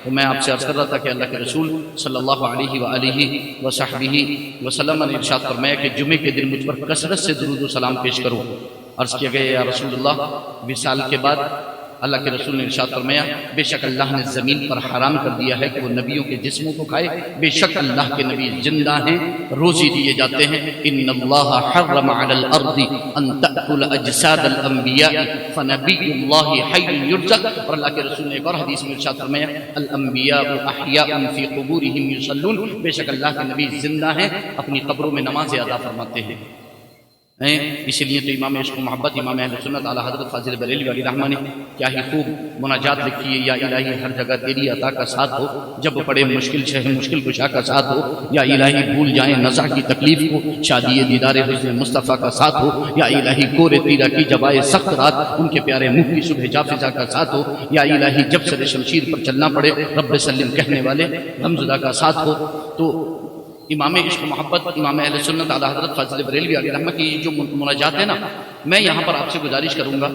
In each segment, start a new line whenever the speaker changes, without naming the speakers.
تو میں آپ سے عرض کر رہا تھا کہ اللہ کے رسول صلی اللہ علیہ وآلہ وصحبہ وسلم نے ارشاد فرمایا کہ جمعے کے دن مجھ پر کثرت سے درود و سلام پیش کرو۔ عرض کیا گیا یا رسول اللہ وصال کے بعد اللہ کے رسول نے ارشاد فرمایا بے شک اللہ نے زمین پر حرام کر دیا ہے کہ وہ نبیوں کے جسموں کو کھائے، بے شک اللہ کے نبی زندہ ہیں، روزی دیے جاتے ہیں۔ ان اللہ حرم علی الارض ان تأکل اجساد الانبیاء فنبی اللہ حی یرزق، اور اللہ کے رسول نے ایک اور حدیث میں ارشاد فرمایا الانبیاء احیاء فی قبورہم یصلون، بے شک اللہ کے نبی زندہ ہیں، اپنی قبروں میں نماز ادا فرماتے ہیں۔ اسی لیے تو امام عشق و محبت امام اہل سنت اعلیٰ حضرت فاضل بریلوی علیہ رحمہ نے کیا ہی خوب مناجات لکھی ہے، یا الہی ہر جگہ تیری عطا کا ساتھ ہو، جب پڑے مشکل شہ مشکل کشا کا ساتھ ہو، یا الہی بھول جائیں نزع کی تکلیف کو، شادی دیدار حسن مصطفیٰ کا ساتھ ہو، یا الہی کور تیرہ کی جبائے سخت رات ان کے پیارے منہ کی صبح جافزہ کا ساتھ ہو، یا الہی جب سر شمشیر پر چلنا پڑے رب سلم کہنے والے غمزدہ کا ساتھ ہو۔ تو امام عشق و محبت امام اہل سنت اعلیٰ حضرت فاضل بریلوی علیہ رحمہ کی جو مناجات ہے نا، میں یہاں پر آپ سے گزارش کروں گا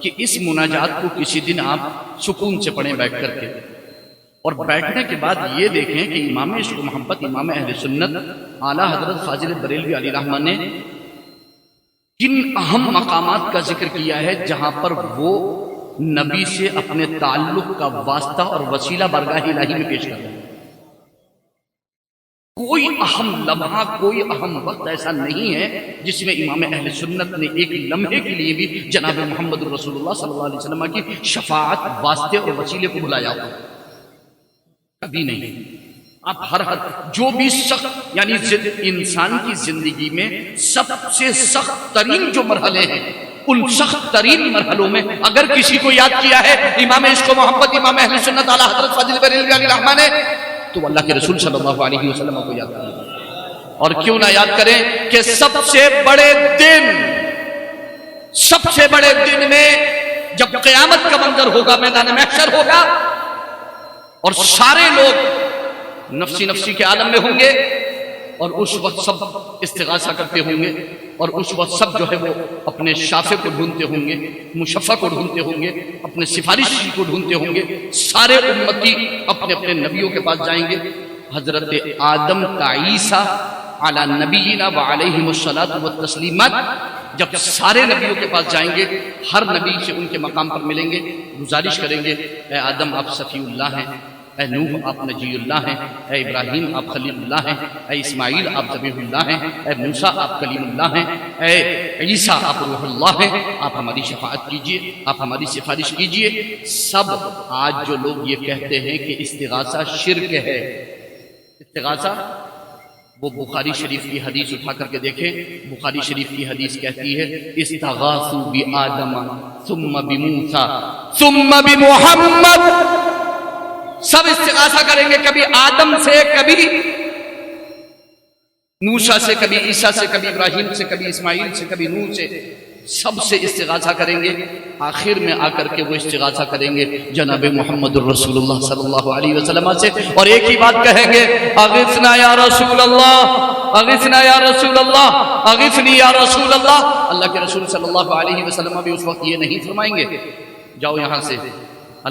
کہ اس مناجات کو کسی دن آپ سکون سے پڑھیں بیٹھ کر کے، اور بیٹھنے کے بعد یہ دیکھیں کہ امام عشق و محبت امام اہل سنت اعلیٰ حضرت فاضل بریلوی علیہ رحمہ نے کن اہم مقامات کا ذکر کیا ہے جہاں پر وہ نبی سے اپنے تعلق کا واسطہ اور وسیلہ بارگاہ الہی میں پیش کر رہے ہیں۔ کوئی اہم لمحہ کوئی اہم وقت ایسا نہیں ہے جس میں امام اہل سنت نے ایک لمحے کے لیے بھی جناب محمد رسول اللہ صلی اللہ علیہ وسلم کی شفاعت واسطے اور وسیلے کو بلایا ہو، کبھی نہیں۔ آپ ہر جو بھی سخت یعنی انسان کی زندگی میں سب سے سخت ترین جو مرحلے ہیں، ان سخت ترین مرحلوں میں اگر کسی کو یاد کیا ہے امام عشق و محبت امام اہل سنت اعلیٰ حضرت فاضل بریلوی علیہ رحمہ نے، تو اللہ کے رسول صلی اللہ علیہ وسلم کو یاد کریں۔ اور کیوں نہ یاد کریں کہ سب سے بڑے دن میں جب قیامت کا منظر ہوگا، میدان محشر ہوگا، اور سارے لوگ نفسی نفسی کے عالم میں ہوں گے، اور اس وقت سب استغاثہ کرتے ہوں گے، اور اس وقت سب جو ہے وہ اپنے شافع کو ڈھونڈتے ہوں گے، مشفع کو ڈھونڈتے ہوں گے، اپنے سفارش کو ڈھونڈتے ہوں گے، سارے امتی اپنے اپنے نبیوں کے پاس جائیں گے۔ حضرت آدم تا عیسیٰ علی نبینا وعلیہم الصلاۃ والتسلیمات جب سارے نبیوں کے پاس جائیں گے، ہر نبی سے ان کے مقام پر ملیں گے، گزارش کریں گے اے آدم آپ صفی اللہ ہیں، اے نوح آپ نجی اللہ ہیں، اے ابراہیم آپ خلیل اللہ ہیں، اے اسماعیل آپ ذبیح اللہ ہیں، اے موسیٰ آپ کلیم اللہ ہیں، اے عیسیٰ آپ روح اللہ ہیں، آپ ہماری شفاعت کیجئے، آپ ہماری سفارش کیجئے۔ سب آج جو لوگ یہ کہتے ہیں کہ استغاثہ شرک ہے، استغاثہ وہ بخاری شریف کی حدیث اٹھا کر کے دیکھیں، بخاری شریف کی حدیث کہتی ہے استغاثوا بآدم ثم بموسیٰ ثم بمحمد، سب استغاثہ کریں گے، کبھی آدم سے، کبھی موسیٰ سے، کبھی عیسیٰ سے، کبھی ابراہیم سے، کبھی اسماعیل سے، کبھی نوح سے، سب سے استغاثہ کریں گے۔ آخر میں آ کر کے وہ استغاثہ کریں گے جناب محمد الرسول اللہ صلی اللہ علیہ وسلم سے، اور ایک ہی بات کہیں گے اغثنا یا رسول اللہ، اغثنا یا رسول اللہ، اغثنی یا رسول اللہ۔ اللہ کے رسول صلی اللہ علیہ وسلم بھی اس وقت یہ نہیں فرمائیں گے جاؤ یہاں سے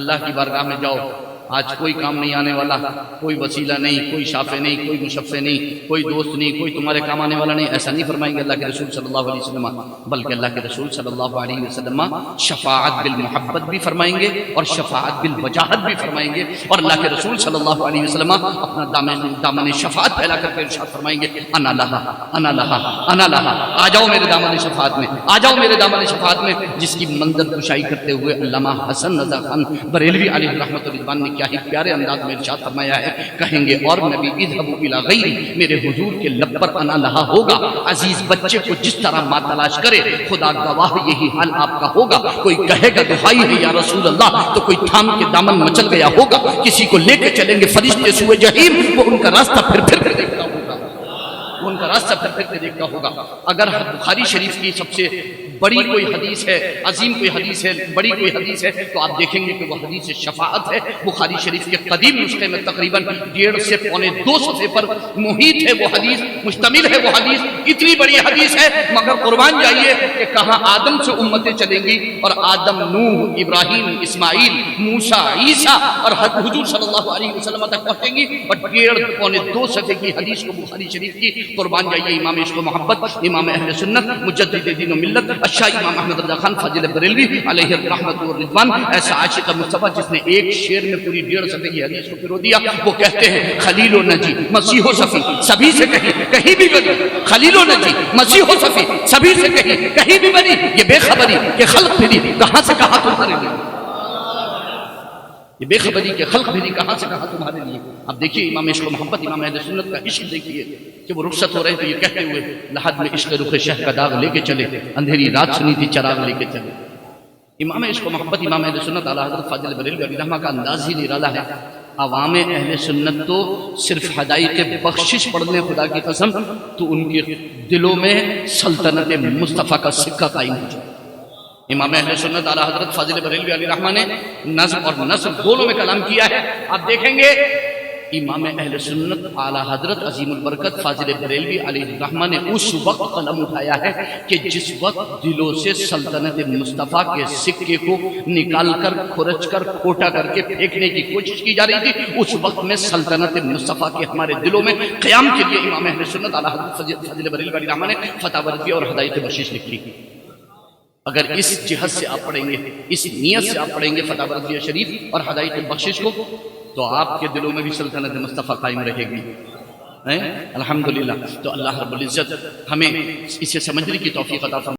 اللہ کی بارگاہ میں جاؤ، آج کوئی کام نہیں آنے والا، کوئی وسیلہ نہیں، کوئی شافع نہیں، کوئی مشفع نہیں، کوئی دوست نہیں، کوئی تمہارے کام آنے والا نہیں، ایسا نہیں فرمائیں گے اللہ کے رسول صلی اللہ علیہ وسلم، بلکہ اللہ کے رسول صلی اللہ علیہ وسلم شفاعت بالمحبت بھی فرمائیں گے اور شفاعت بالوجاہت بھی فرمائیں گے، اور اللہ کے رسول صلی اللہ علیہ وسلم اپنا دامن شفاعت پھیلا کر کے ارشاد فرمائیں گے انا لہا انا لہا انا لہا، آ جاؤ میرے دامن شفاعت میں، آ جاؤ میرے دامن شفاعت میں، جس کی منظر کشائی کرتے ہوئے علامہ حسن رضا خان بریلوی علیہ رحمۃ رضوان نے کیا ہی پیارے انداز میں ارشاد فرمایا ہے، کہیں گے اور نبی اذهبوا الى غیری، میرے حضور کے لب پر انا لہا ہوگا، عزیز بچے کو جس طرح ماں تلاش کرے، خدا گواہ یہی حال آپ کا ہوگا، کوئی کہے گا دہائی ہے یا رسول اللہ تو کوئی تھام کے دامن مچل گیا ہوگا، کسی کو لے کے چلیں گے فرشتے سوئے جہیم، وہ ان کا راستہ پھر پھر کے دیکھتا ہوگا، وہ ان کا راستہ پھر پھر کے دیکھتا ہوگا۔ اگر بخاری شریف کی سب سے بڑی کوئی حدیث ہے، عظیم کوئی حدیث ہے، بڑی کوئی حدیث ہے، تو آپ دیکھیں گے کہ وہ حدیث شفاعت ہے۔ بخاری شریف کے قدیم نسخے میں تقریباً 1.5 سے پونے 2 صفحے پر محیط ہے وہ حدیث، مشتمل ہے وہ حدیث، اتنی بڑی حدیث ہے، مگر قربان جائیے کہ کہاں آدم سے امتیں چلیں گی، اور آدم، نوح، ابراہیم، اسماعیل، موسیٰ، عیسیٰ اور حضور صلی اللہ علیہ وسلم تک پہنچیں گی، اور 1.5 پونے 2 صفحے کی حدیث کو بخاری شریف کی قربان جائیے امام عشق و محبت، امام اہل سنت، مجدد دین و ملت، الشاہ امام احمد رضا خان فاضل بریلوی علیہ الرحمۃ والرضوان، ایسا عاشق مصطفیٰ جس نے ایک شعر میں پوری 1.5 صفحے کی حدیث کو پرو دیا۔ وہ کہتے ہیں خلیل و نجی، مسیح و صفی، سبھی سے کہیں بھی بری، خلیل و نجی، مسیح و صفی، سبھی سے کہیں بھی بری، یہ بے خبری کہ خلق پھری کہاں سے کہاں تمہارے لیے، یہ بے خبری کہ خلق پھری کہاں سے کہاں تمہارے لیے۔ اب دیکھیے امام عشق و محبت، امام اہل سنت کا عشق دیکھیے کہ وہ رخصت ہو رہے تو یہ کہتے ہوئے لحد میں عشق رخ شہ کا داغ لے کے چلے، اندھیری رات سنی تھی چراغ لے کے چلے۔ امام عشق و محبت، امام اہل سنت اعلیٰ حضرت فاضل بریلوی علیہ الرحمہ کا انداز ہی نرالا ہے۔ عوام اہل سنت تو صرف حدائق بخشش پڑھنے خدا کی قسم تو ان کے دلوں میں سلطنت مصطفیٰ کا سکہ قائم ہو جائے۔ امام اہل سنت اعلیٰ حضرت فاضل بریلوی علیہ الرحمہ نے نظم اور نثر دونوں میں کلام کیا ہے۔ آپ دیکھیں گے امام اہل سنت اعلیٰ حضرت عظیم البرکت فاضل بریلوی علیہ الرحمہ نے اس وقت قلم اٹھایا ہے کہ جس وقت دلوں سے سلطنت مصطفیٰ کے سکے کو نکال کر، کھرچ کر، کھوٹا کر کے پھینکنے کی کوشش کی جا رہی تھی، اس وقت میں سلطنت مصطفیٰ کے ہمارے دلوں میں قیام کے لیے امام اہل سنت اعلیٰ حضرت فاضل بریلوی علیہ الرحمہ نے فتح ورزی اور ہدایت بخشش لکھی۔ اگر اس جہت سے آپ پڑھیں گے، اس نیت سے آپ پڑھیں گے فتح ورزی شریف اور ہدایت بخشش کو، تو آپ کے دلوں میں بھی سلطنت مصطفیٰ قائم رہے گی۔ الحمدللہ۔ تو اللہ رب العزت ہمیں اسے سمجھنے کی توفیق عطا فرمائے۔